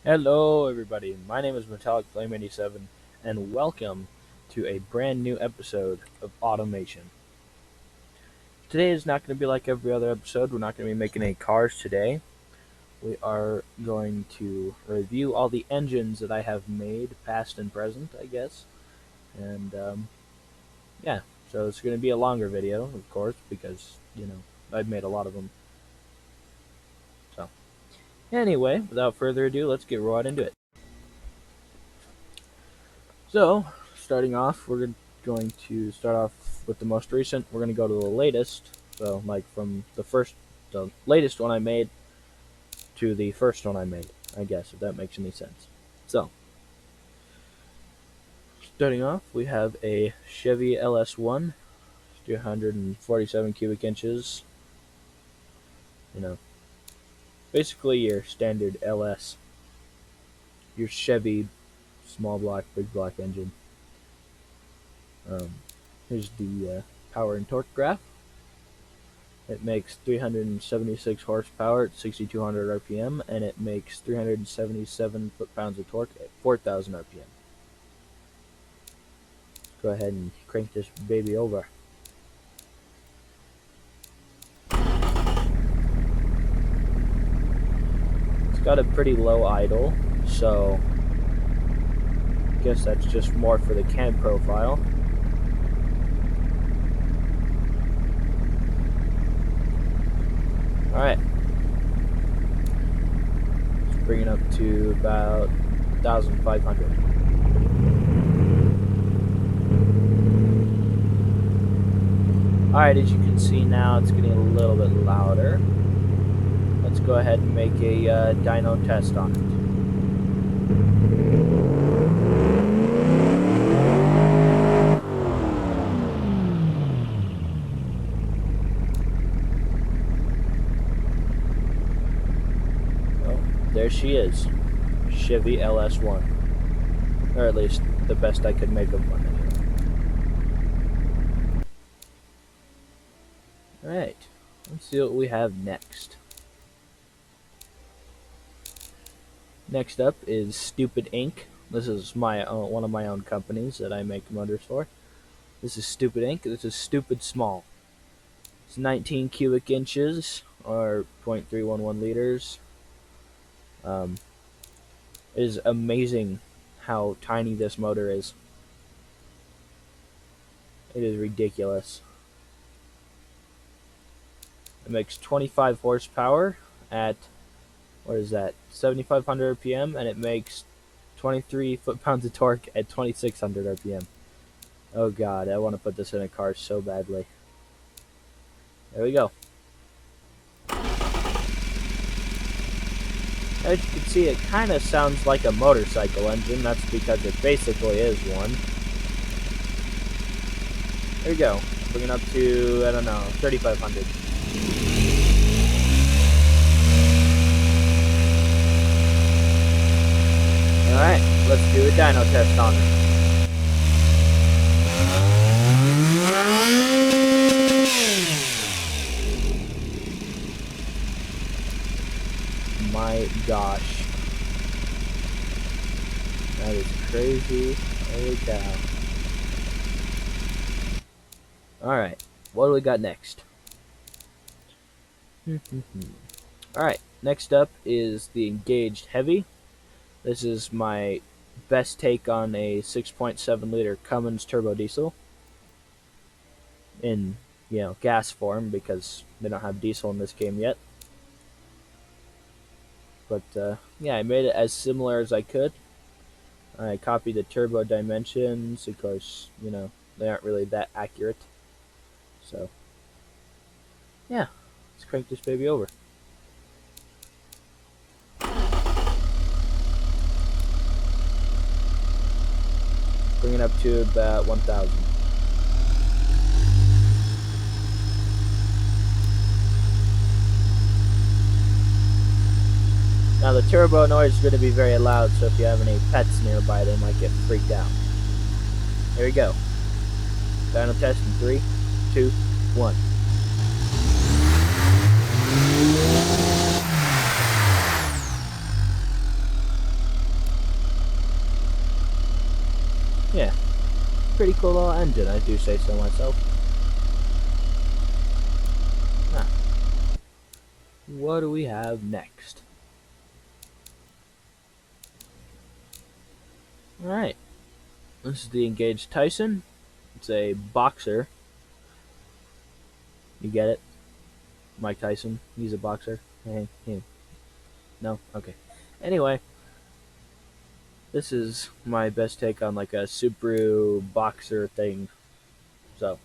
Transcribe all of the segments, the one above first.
Hello, everybody. My name is Metallic Flame 87, and welcome to a brand new episode of Automation. Today is not going to be like every other episode. We're not going to be making any cars today. We are going to review all the engines that I have made, past and present, I guess. And yeah, so it's going to be a longer video, of course, because I've made a lot of them. So anyway, without further ado, let's get right into it. So, starting off, we're going to start off with the most recent. We're going to go to the latest. So, like from the latest one I made to the first one I made, I guess, if that makes any sense. So, starting off, we have a Chevy LS1, 347 cubic inches. You know, basically your standard LS, your Chevy small block, big block engine. Here's the power and torque graph. It makes 376 horsepower at 6,200 RPM, and it makes 377 foot-pounds of torque at 4,000 RPM. Let's go ahead and crank this baby over. It's got a pretty low idle, so I guess that's just more for the cam profile. Alright. Let's bring it up to about 1,500. Alright, as you can see now, it's getting a little bit louder. Let's go ahead and make a dyno test on it. There she is, Chevy LS1, or at least the best I could make of one anyway. Alright, let's see what we have next. Next up is Stupid Inc. This is one of my own companies that I make motors for. This is Stupid Inc. This is Stupid Small. It's 19 cubic inches, or 0.311 liters. It is amazing how tiny this motor is. It is ridiculous. It makes 25 horsepower at, what is that, 7,500 RPM, and it makes 23 foot-pounds of torque at 2,600 RPM. Oh god, I want to put this in a car so badly. There we go. As you can see, it kind of sounds like a motorcycle engine. That's because it basically is one. There we go. Bring it up to, I don't know, 3,500. Alright, let's do a dyno test on it. My gosh. That is crazy. Holy cow. Alright, what do we got next? Alright, next up is the Engaged Heavy. This is my best take on a 6.7 liter Cummins turbo diesel. In, gas form, because they don't have diesel in this game yet. But yeah, I made it as similar as I could. I copied the turbo dimensions. Of course, they aren't really that accurate. So yeah, let's crank this baby over. Bring it up to about 1,000. Now the turbo noise is going to be very loud, so if you have any pets nearby, they might get freaked out. Here we go. Dyno test in 3, 2, 1. Pretty cool little engine, I do say so myself. Now, what do we have next? Alright, this is the Engaged Tyson. It's a boxer. You get it? Mike Tyson, he's a boxer. Hey, him. No? Okay. Anyway, this is my best take on like a Subaru boxer thing. So,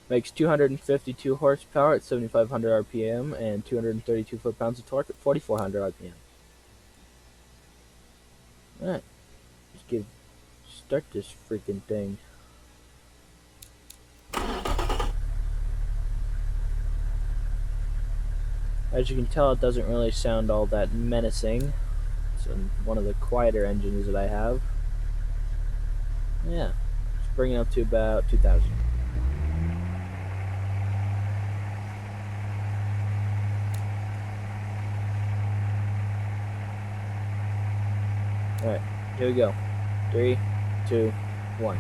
makes 252 horsepower at 7,500 RPM and 232 foot-pounds of torque at 4,400 RPM. Alright, let's start this freaking thing. As you can tell, it doesn't really sound all that menacing. It's one of the quieter engines that I have. Yeah, it's bringing up to about 2,000. Alright, here we go. 3, 2, 1.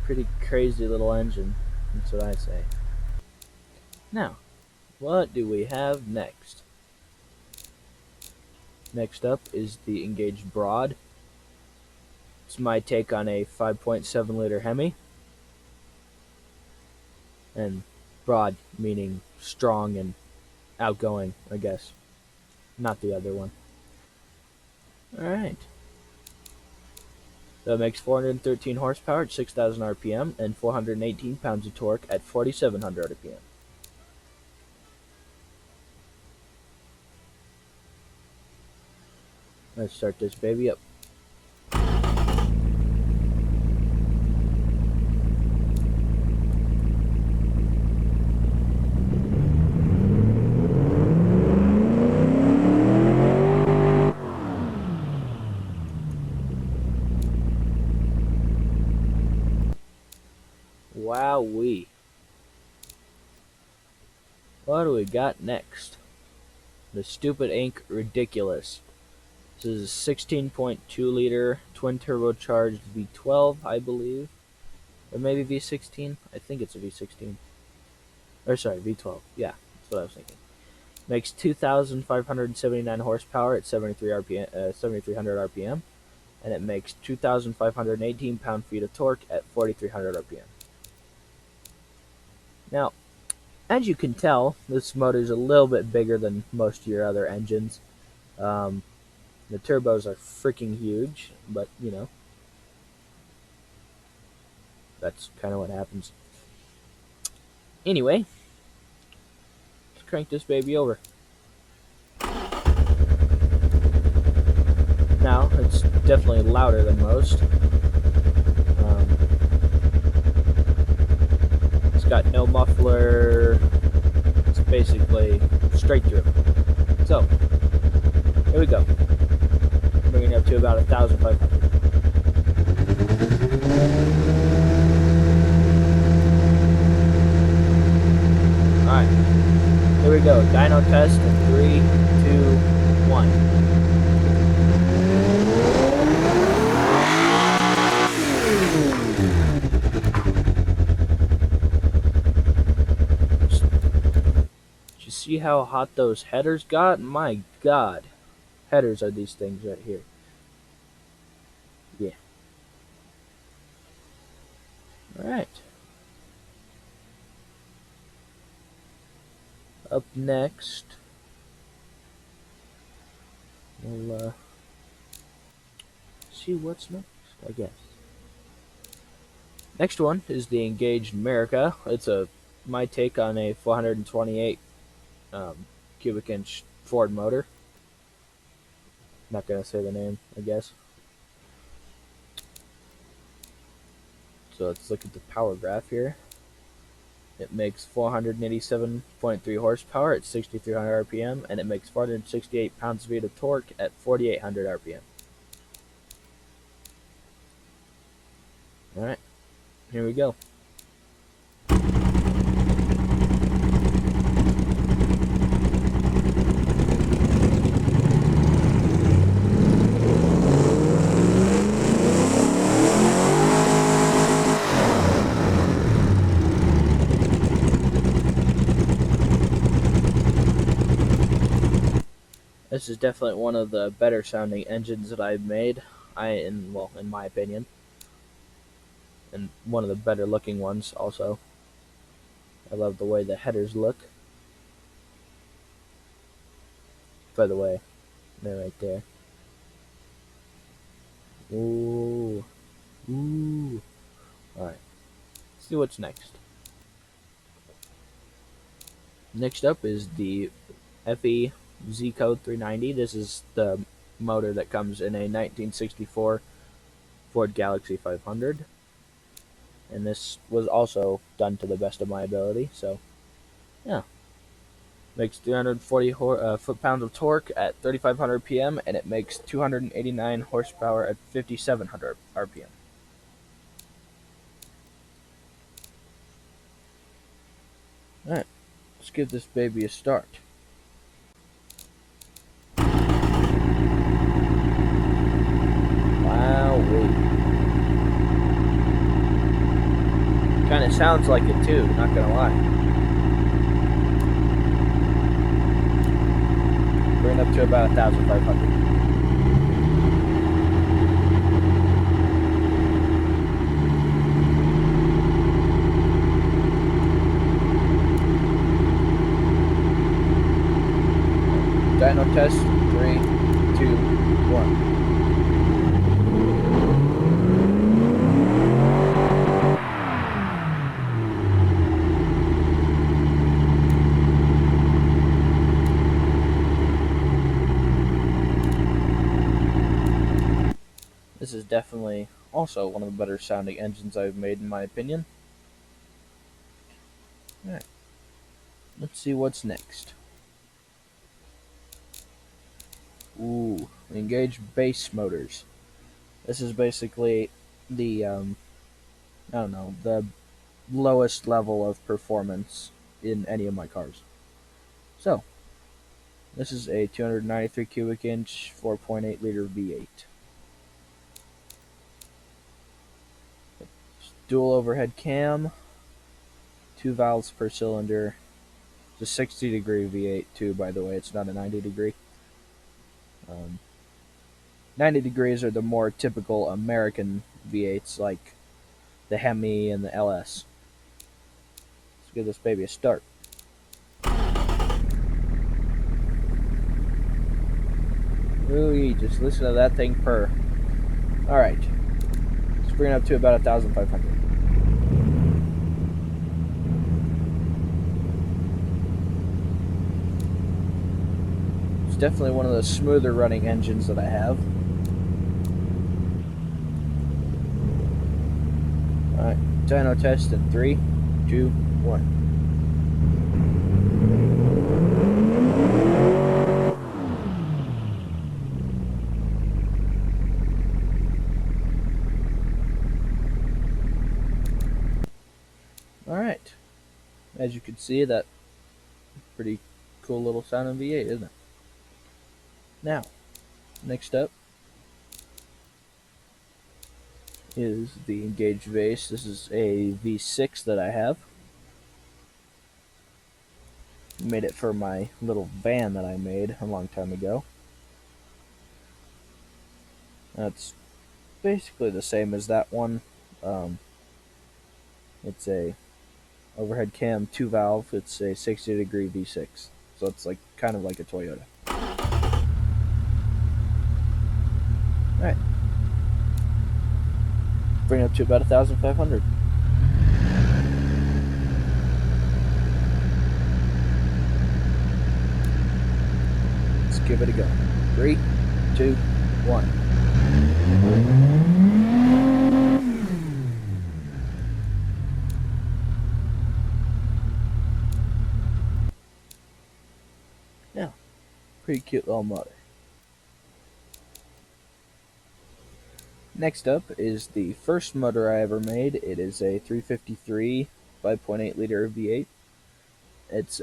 Pretty crazy little engine, that's what I say. Now, what do we have next? Next up is the Engaged Broad. It's my take on a 5.7 liter Hemi. And broad meaning strong and outgoing, I guess. Not the other one. Alright. So it makes 413 horsepower at 6,000 RPM and 418 pounds of torque at 4,700 RPM. Let's start this baby up. Wowee. What do we got next? The Stupid Inc. Ridiculous. This is a 16.2 liter twin turbocharged V12, I believe. Or maybe V16? I think it's a V16. Or sorry, V12. Yeah, that's what I was thinking. Makes 2,579 horsepower at 7,300 RPM. And it makes 2,518 pound-feet of torque at 4,300 RPM. Now, as you can tell, this motor is a little bit bigger than most of your other engines. The turbos are freaking huge, but, you know, that's kind of what happens. Anyway, let's crank this baby over. Now, it's definitely louder than most. It's got no muffler. It's basically straight through. So, here we go. Bringing it up to about 1,500. Alright, here we go. Dyno test in 3, 2, 1. Did you see how hot those headers got? My God. Headers are these things right here. Yeah. Alright. Up next, we'll see what's next, I guess. Next one is the Engaged America. It's my take on a 428 cubic inch Ford motor. Not gonna say the name, I guess. So let's look at the power graph here. It makes 487.3 horsepower at 6,300 RPM, and it makes 468 pounds-feet of torque at 4,800 RPM. Alright, here we go. This is definitely one of the better sounding engines that I've made. In my opinion, and one of the better looking ones also. I love the way the headers look. By the way, they're right there. Ooh. Ooh. Alright. Let's see what's next. Next up is the FE Z Code 390. This is the motor that comes in a 1964 Ford Galaxie 500. And this was also done to the best of my ability, so yeah. Makes 340 foot-pounds of torque at 3,500 PM, and it makes 289 horsepower at 5,700 RPM. Alright, let's give this baby a start. Wowee. Kinda sounds like it too, not gonna lie. Bring it up to about 1,500. Dyno test, 3, 2, 1. This is definitely also one of the better sounding engines I've made, in my opinion. Alright, let's see what's next. Ooh, Engage base motors. This is basically the, the lowest level of performance in any of my cars. So, this is a 293 cubic inch, 4.8 liter V8. Dual overhead cam, 2 valves per cylinder. It's a 60 degree V8 too, by the way, it's not a 90 degree. 90 degrees are the more typical American V8s like the Hemi and the LS. Let's give this baby a start. Ooh, just listen to that thing purr. Alright, let's bring it up to about 1,500. It's definitely one of the smoother running engines that I have. Alright, dyno test in 3, 2, 1. Alright, as you can see, that pretty cool little sounding V8, isn't it? Now, next up is the Engage base. This is a V6 that I have. Made it for my little van that I made a long time ago. That's basically the same as that one. It's a overhead cam 2 valve. It's a 60 degree V6, so it's like kind of like a Toyota. Alright, bring it up to about 1,500. Let's give it a go. 3, 2, 1. Now, pretty cute little motor. Next up is the first motor I ever made. It is a 353 5.8 liter V8. It's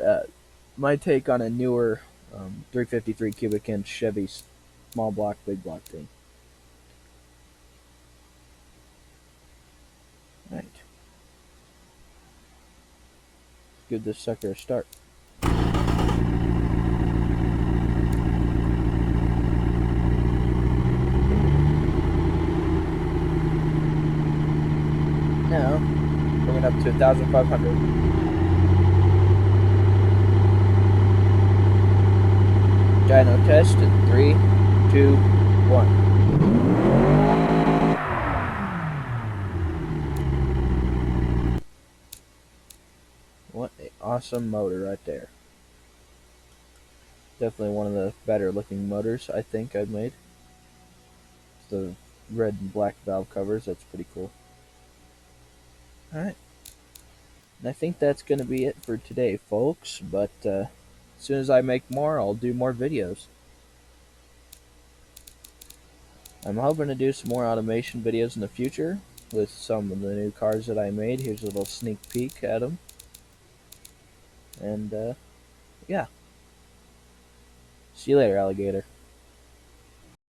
my take on a newer 353 cubic inch Chevy small block, big block thing. Right. Give this sucker a start. now, bringing up to 1,500. Dyno test in 3, 2, 1. What an awesome motor right there. Definitely one of the better looking motors I think I've made. The red and black valve covers, that's pretty cool. Alright. And I think that's going to be it for today, folks. But as soon as I make more, I'll do more videos. I'm hoping to do some more automation videos in the future with some of the new cars that I made. Here's a little sneak peek at them. And yeah. See you later, alligator.